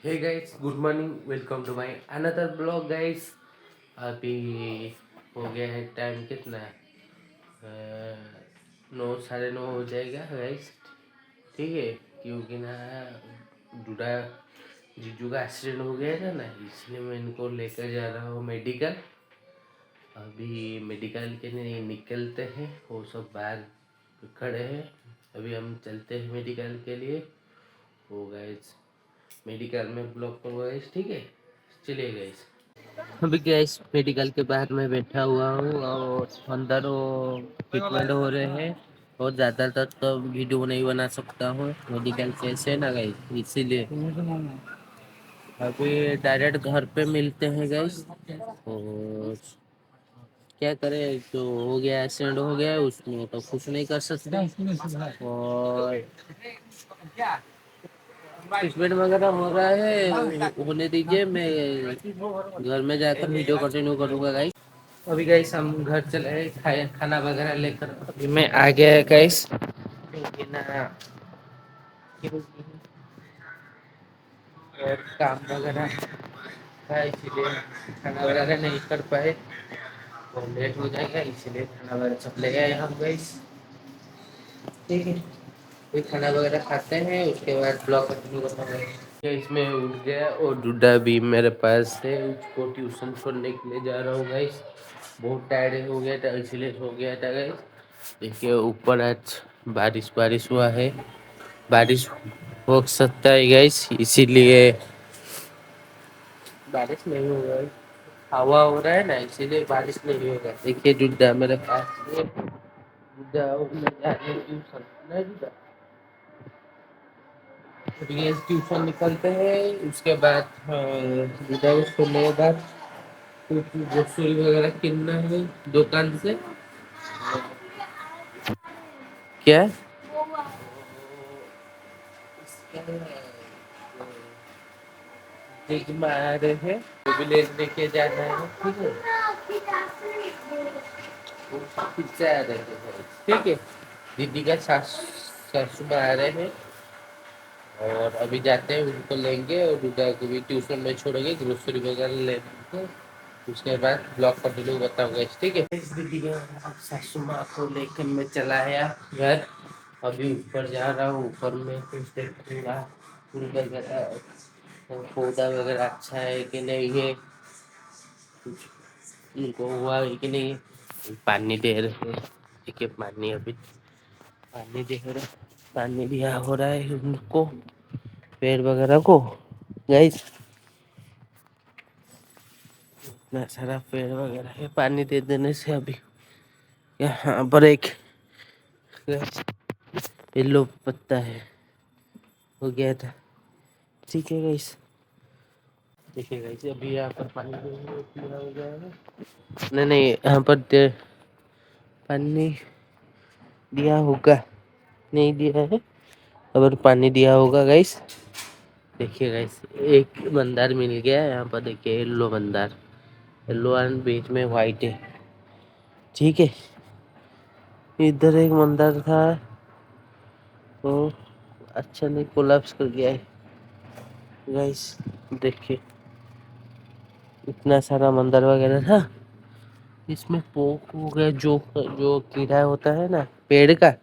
Hey guys, good morning. Welcome to my another blog guys. अभी हो गया है टाइम कितना है? 9 साढ़े 9 हो जाएगा गाइस। ठीक है, क्योंकि ना डूडा जीजू का एक्सीडेंट हो गया था ना, इसलिए मैं इनको लेकर जा रहा हूँ मेडिकल। अभी मेडिकल के लिए निकलते हैं, वो सब बाहर खड़े हैं। अभी हम चलते हैं मेडिकल के लिए। हो गाइस, मेडिकल में ब्लॉक करो गाइस, ठीक है। चलिए गाइस, अभी गैस मेडिकल के बाहर में बैठा हुआ हूँ और अंदर वो ट्रीटमेंट हो रहे हैं। और ज़्यादातर तो वीडियो नहीं बना सकता हूँ, मेडिकल कैसे ना गई, इसीलिए अभी डायरेक्ट घर पे मिलते हैं गैस। और क्या करें, जो हो गया एक्सीडेंट हो गया है उसमें तो कुछ नहीं कर सकते। और ट्रीटमेंट वगैरह हो रहा है, होने दीजिए। मैं घर में जाकर वीडियो कंटिन्यू करूँगा गाइस। अभी गाइस हम घर चले खाए, खाना वगैरह लेकर अभी मैं आ गया है गाइस। क्योंकि ना और काम वगैरह था, इसीलिए खाना वगैरह नहीं कर पाए और लेट हो जाएगा, इसीलिए खाना वगैरह सब ले आए हम गाइस। ठीक है, फिर खाना वगैरह खाते हैं, उसके बाद ब्लॉग कंटिन्यू करता हूँ। इसमें उठ गया और डूडा भी मेरे पास है, उसको ट्यूशन छोड़ने के लिए जा रहा हूँ गाइस। बहुत टायर्ड हो गया था, इसलिए हो गया था गाइस। देखिए ऊपर आज बारिश बारिश हुआ है, बारिश हो सकता है गाइस, इसीलिए बारिश नहीं होगा। हवा हो रहा है ना, इसीलिए बारिश नहीं होगा। देखिए डूडा मेरे पास है, डूडा मैं जा रही हूँ ट्यूशन नहीं डूडा। ट्यूशन निकलते हैं, उसके बाद डूडा को छोड़ने के बाद कुछ ग्रोसरी वगैरह किनना है दुकान से। क्या फ्रिज में आ रहे हैं, वो भी लेके जाना है, ठीक है। वो पिज्जा आ रहे हैं, ठीक है। दीदी का सासू में आ रहे हैं और अभी जाते हैं, उनको लेंगे और दूसरा को भी ट्यूशन में छोड़ेंगे, ग्रोसरी वगैरह लेंगे। उसके बाद ब्लॉग कंटिन्यू बताऊंगा, ठीक है। इस दीदी का सासू माँ को लेकर मैं चला आया घर। अभी ऊपर जा रहा हूँ, ऊपर में कुछ देखूंगा फूल वगैरह, पौधा वगैरह अच्छा है कि नहीं है, कुछ उनको हुआ है कि नहीं। पानी दे रहे हैं, ठीक है। पानी अभी पानी दे रहे, पानी दिया हो रहा है उनको, पेड़ वगैरह को गाइस। इतना सारा पेड़ वगैरह है, पानी दे देने से अभी यहाँ पर एक येलो पत्ता है, हो गया था, ठीक है गाइस। देखिए गाइस, अभी यहाँ पर पानी पूरा हो गया है। नहीं नहीं, यहाँ पर पानी दिया होगा, नहीं दिया है, अगर पानी दिया होगा गाइस। देखिए गाइस, एक मंदार मिल गया है यहाँ पर, देखिए येलो मंदार, येलो एंड बीच में वाइट है, ठीक है। इधर एक मंदिर था, तो अच्छा नहीं, कोलैप्स कर गया है गाइस। देखिए इतना सारा मंदिर वगैरह था, इसमें पोक हो गया, जो जो कीड़ा होता है ना पेड़ का,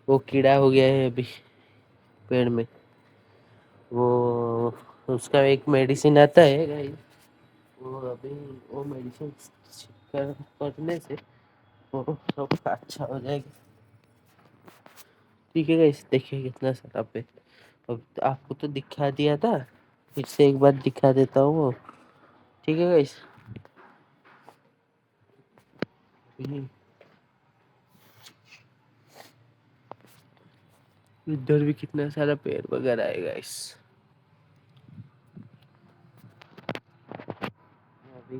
वो कीड़ा हो गया है अभी पेड़ में। वो उसका एक मेडिसिन आता है गाइस, वो अभी वो मेडिसिन करने से वो सब अच्छा हो जाएगा, ठीक है गाइस। देखिए कितना सारा पे, अब तो आपको तो दिखा दिया था, फिर से एक बार दिखा देता हूँ वो, ठीक है गाइस। इधर भी कितना सारा पेड़ वगैरह है गाइस। अभी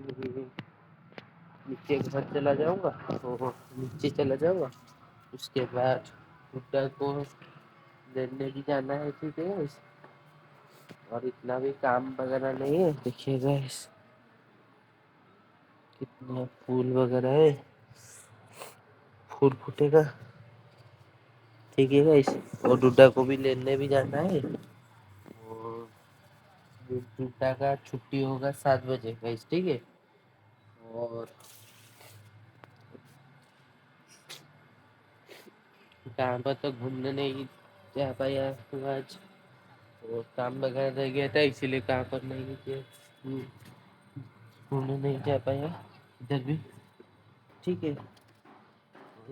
नीचे घर चला जाऊंगा, तो नीचे चला जाऊंगा, उसके बाद भुट्टा को लेने भी जाना है, ठीक है गाइस। और इतना भी काम वगैरह नहीं है, देखिए गाइस कितना फूल वगैरह है, फूल फूटेगा, ठीक है गाइस। और डूडा को भी लेने भी जाना है, और टूटा का छुट्टी होगा 7 बजे गाइस, ठीक है। और कहाँ पर तो घूमने नहीं जा पाया तो आज, और काम वगैरह रह गया था इसीलिए कहाँ पर नहीं गया, घूमने नहीं जा पाया इधर भी, ठीक है।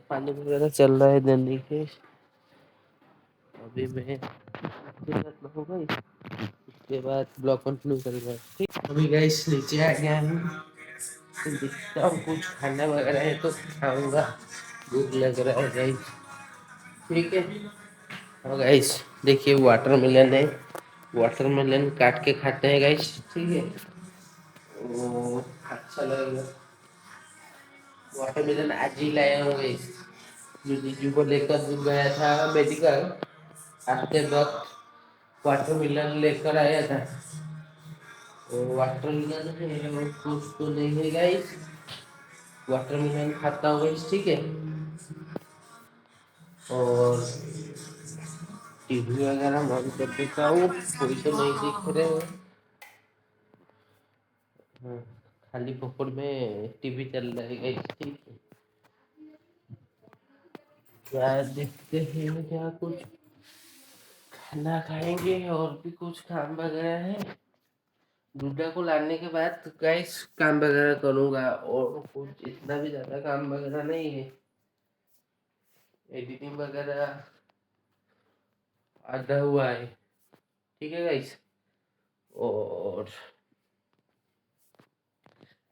पानी वगैरह चल रहा है नदी के, अभी मैं होगा उसके बाद ब्लॉग कंटिन्यू करूँगा, ठीक। अभी गाइस नीचे आ गया हूँ, तो देखता हूँ कुछ खाना वगैरह है तो खाऊंगा, भूख लग रहा है गाइस, ठीक है। और गाइस देखिए वाटरमेलन है, वाटरमेलन काट के खाते हैं गाइस, ठीक है। ओ अच्छा लगेगा। वाटरमेलन आज ही लाया हूँ गाइस, जो जीजू को लेकर गया था मेडिकल, आते वक्त वाटरमेलन लेकर आया था। तो वाटरमेलन है और कुछ तो नहीं है गाइस, वाटरमेलन खाता हूँ गाइस, ठीक है। और टीवी वगैरह बंद कर देता हूँ, कोई तो नहीं दिख रहे हैं। हाँ, खाली पोपड़ में टीवी चल रहा है गाइस, ठीक है। क्या देखते हैं, क्या कुछ खाना खाएंगे और भी कुछ काम वगैरह है। दूल्हा को लाने के बाद तो गाइस काम वगैरह करूँगा, और कुछ इतना भी ज़्यादा काम वगैरह नहीं है, एडिटिंग वगैरह आधा हुआ है, ठीक है गाइस। और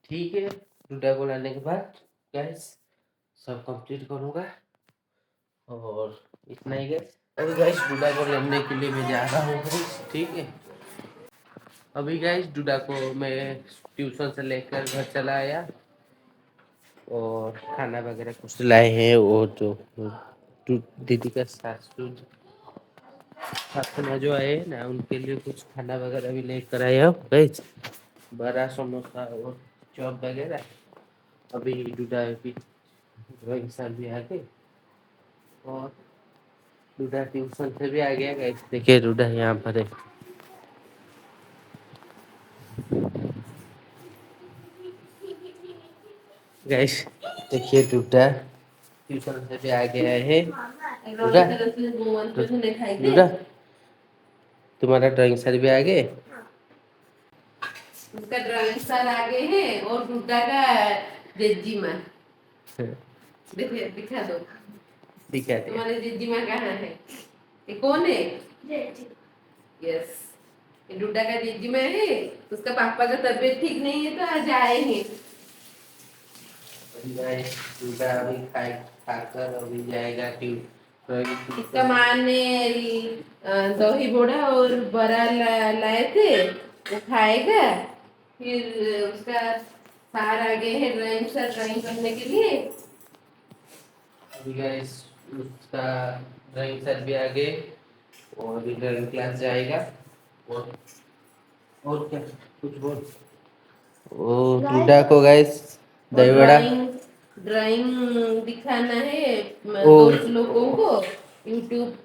ठीक है, दूल्हा को लाने के बाद गाइस सब कंप्लीट करूँगा, और इतना ही गाइस। अभी गाइस डूडा को लेने के लिए मैं जा रहा हूँ गाइस, ठीक है। अभी गाइस डूडा को मैं ट्यूशन से लेकर घर चला आया, और खाना वगैरह कुछ लाए हैं, वो जो दीदी का सासू सासना जो आए ना उनके लिए कुछ खाना वगैरह भी लेकर आया हूँ गाइस, बड़ा समोसा और चॉप वगैरह। अभी डूडा भी ड्राइंग सर भी आ गए, और डूडा ट्यूशन से भी आ गया गाइस, देखिए डूडा यहाँ पर है गाइस, देखिए डूडा ट्यूशन से भी आ गया है। डूडा डूडा तुम्हारा ड्राइंग सर भी आ गए, उसका ड्राइंग सर आ गए हैं, और डूडा का जेजी माँ, देखिए दिखा दो, दिखा दे तुम्हारे जेजी माँ कहाँ है, ये कौन है, यस ये डूडा का जेजी माँ है। उसका पापा का तबीयत ठीक नहीं है तो आज आए हैं। डूडा अभी खाकर अभी जाएगा इसका माँ ने दही बोड़ा और बड़ा लाए थे, वो खाएगा। फिर उसका सार आ गए हैं ड्राइंग सर ड्राइंग करने के लिए, अभी गाइस उसका ड्राइंग सर भी आ गए, और अभी ड्राइंग क्लास जाएगा। और क्या कुछ बोल, ओ टूडा को गाइस दही बड़ा ड्राइंग दिखाना है दोस्त लोगों को यूट्यूब,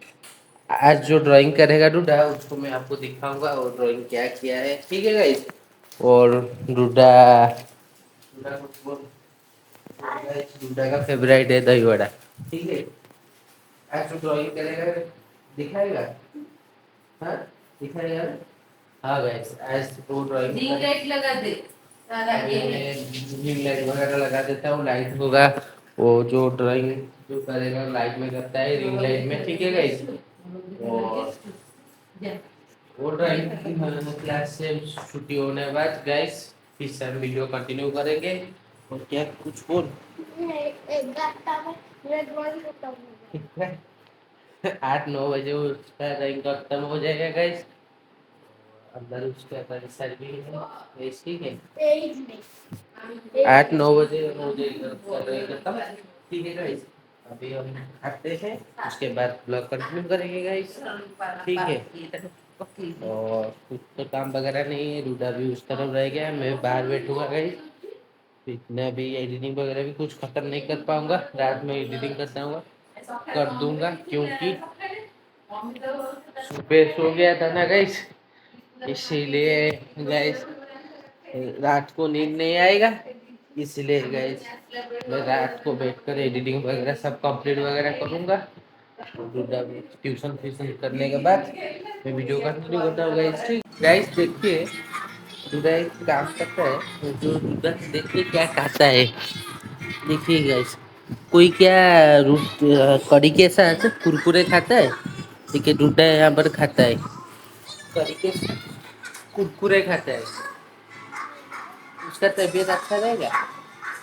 आज जो ड्राइंग करेगा डूडा उसको मैं आपको दिखाऊंगा, और ड्राइंग क्या किया है, ठीक है गाइस। और डूडा डूडा का फेवरेट है दही वड़ा, ठीक है। आज जो ड्राइंग करेगा दिखाएगा, हाँ दिखाएगा, हाँ गाइस आज वो ड्राइंग रिंग लाइट लगा दे, रिंग लाइट वगैरह लगा देता हूँ, लाइट होगा वो जो ड्राइंग जो करेगा लाइट में करता है, रिंग लाइट में, ठीक है गाइस। और वो ड्राइंग क्लास से छुट्टी होने के बाद गाइस फिर सर वीडियो कंटिन्यू करेंगे, और क्या कुछ बोल 8-9 बजे उसका ड्राइंग खत्म हो जाएगा गाइस, अंदर उसका परिसर भी है, ठीक है। 8-9 बजे हो जाएगा उसका ड्राइंग खत्म, ठीक है गाइस। अभी हम आते हैं, उसके बाद ब्लॉग कंटिन्यू करेंगे गाइस, ठीक है। और कुछ तो काम वगैरह नहीं है, रूडा भी उस तरफ रह गया, मैं बाहर बैठूंगा गाइस, इतना भी एडिटिंग वगैरह भी कुछ खत्म नहीं कर पाऊंगा, रात में एडिटिंग करता हूँ कर दूंगा, क्योंकि सुबह सो गया था ना गाइस, इसीलिए गाइस रात को नींद नहीं आएगा, इसलिए गाइस मैं रात को बैठकर एडिटिंग वगैरह सब कंप्लीट वगैरह करूँगा। ट्यूशन फ्यूशन करने के बाद मैं वीडियो कंटिन्यू करता हूँ गाइस। ठीक गाइस, देखिए दुदा एक काम करता है, जो दुदा देखिए क्या खाता है। देखिए गाइस, कोई क्या कड़ी के साथ कुरकुरे खाता है। देखिए दुदा यहाँ पर खाता है, कड़ी के साथ कुरकुरे खाता है। उसका तबीयत अच्छा रहेगा।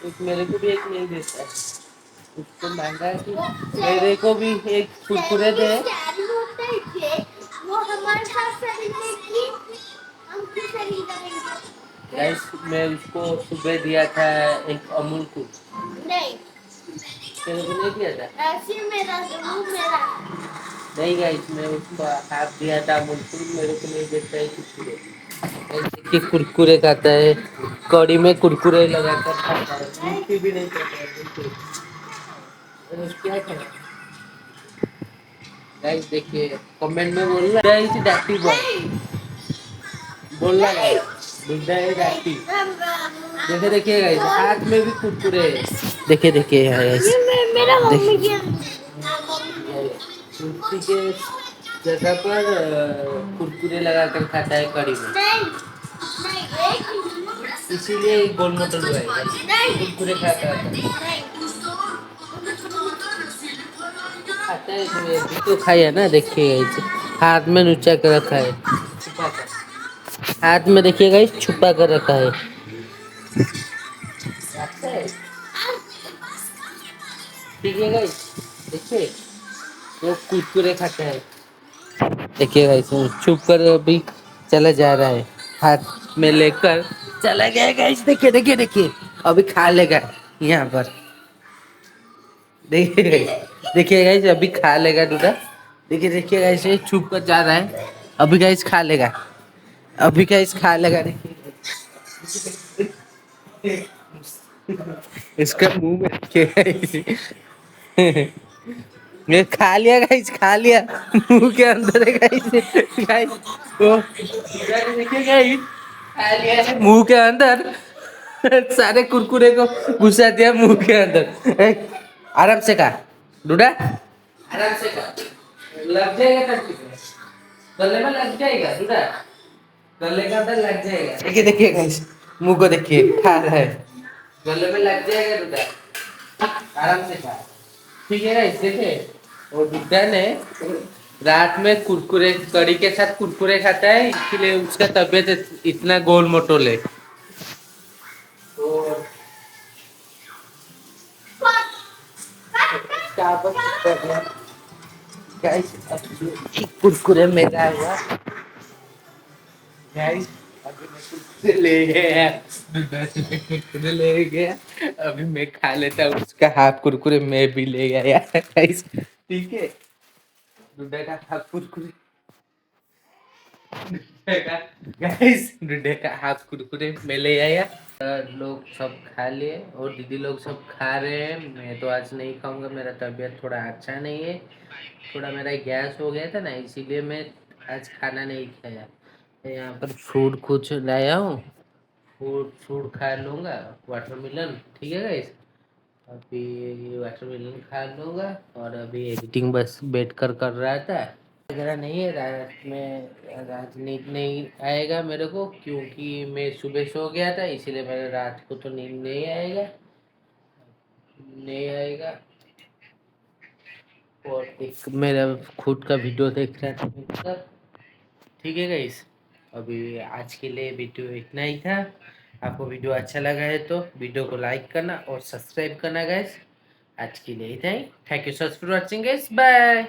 एक मेरे को भी एक नहीं देता है, उसको मांगा है कि मेरे को भी एक कुरकुरे दे। वो हमारे साथ हम क्यों करेंगे। गाइस, मैं उसको सुबह दिया था एक अमूल को। नहीं, तेरे को नहीं दिया था। ऐसे मेरा मेरा नहीं गाइस, मैं उसको हाथ दिया था अमूल को, मेरे को नहीं देता है कुरकुरे। कि कुरकुरे खाता है, कड़ी में कुरकुरे लगाकर खाता है, मिर्ची भी नहीं खाता है बिल्कुल। क्या करें गाइस, देखिए कमेंट में बोल रहा है इसे डैटी बॉय बोल रहा है, बुड्ढा है डैटी। देखिए देखिए गाइस, हाथ में भी कुरकुरे है। देखिए देखिए गाइस, मेरा मम्मी की कुर्सी के जगह पर कुरकुरे लगाकर खाता है कड़ी में। इसीलिए एक गोल मोटल हुआ है, कुरकुरे खाता है। खाता है तो अभी तो खाया ना। देखिएगा इसे हाथ में नुचा कर रखा है, छुपा कर हाथ में देखिएगा इस छुपा कर रखा है। अच्छा है, ठीक है गाइस। देखिए वो कुरकुरे खाता है। देखिएगा इसे छुप कर अभी चला जा रहा है, हाथ में लेकर चला गया गाइस। देखिए देखिए देखिए, अभी खा लेगा यहाँ पर। देखिए देखिए गाइस, अभी खा लेगा दूधा। देखिए देखिए गाइस, ये छुप कर जा रहा है, अभी गाइस खा लेगा। अभी गाइस खा लेगा। देखिए इसका मुंह में देखिए गाइस। ये खा लिया गाइस, खा लिया, मुंह के अंदर है गाइस। गाइस वो देखिए गाइस, खा लिया है मुंह के अंदर। सारे कुरकुरे को घुसा दिया मुंह के अंदर। आराम से खा डूडा, आराम से खा, लग जाएगा टट्टी में, गले में लग जाएगा डूडा, गले के अंदर लग जाएगा। देखिए देखिए गाइस, मुंह को देखिए, खा रहा है, गले में लग जाएगा डूडा, आराम से खा। ठीक है गाइस, देखिए वो डूडा ने रात में कुरकुरे कड़ी के साथ कुरकुरे खाता है, इसलिए उसका तबीयत इतना गोल मोटोल है। तो गाइस, एक कुरकुरे मेरा हुआ गाइस। अभी मैं कुरकुरे ले गया, कुरकुरे ले गया, अभी मैं खा लेता हूँ उसका हाफ कुरकुरे मैं भी ले गया यार गाइस। ठीक है, डुडा का हाफ कुरकुरे, गाइस डुडे का हाफ कुरकुरे मैं ले आया। लोग सब खा लिए और दीदी लोग सब खा रहे हैं, मैं तो आज नहीं खाऊंगा, मेरा तबीयत थोड़ा अच्छा नहीं है, थोड़ा मेरा गैस हो गया था ना, इसीलिए मैं आज खाना नहीं खाया। मैं यहाँ पर फ्रूट कुछ लाया हूँ, फ्रूट फ्रूट खा लूँगा, वाटरमेलन। ठीक है गाइस, अभी वाटरमेलन खा लूँगा और अभी एडिटिंग बस बैठ कर रहा था वगैरह। नहीं है रात में, रात नींद नहीं आएगा मेरे को, क्योंकि मैं सुबह सो गया था, इसीलिए मेरे रात को तो नींद नहीं आएगा, नहीं आएगा। और एक मेरा खुद का वीडियो देख रहा था मिलकर। ठीक है गाइस, अभी आज के लिए वीडियो इतना ही था। आपको वीडियो अच्छा लगा है तो वीडियो को लाइक करना और सब्सक्राइब करना गाइस। आज के लिए इतना ही। Thank you so much for watching guys, bye.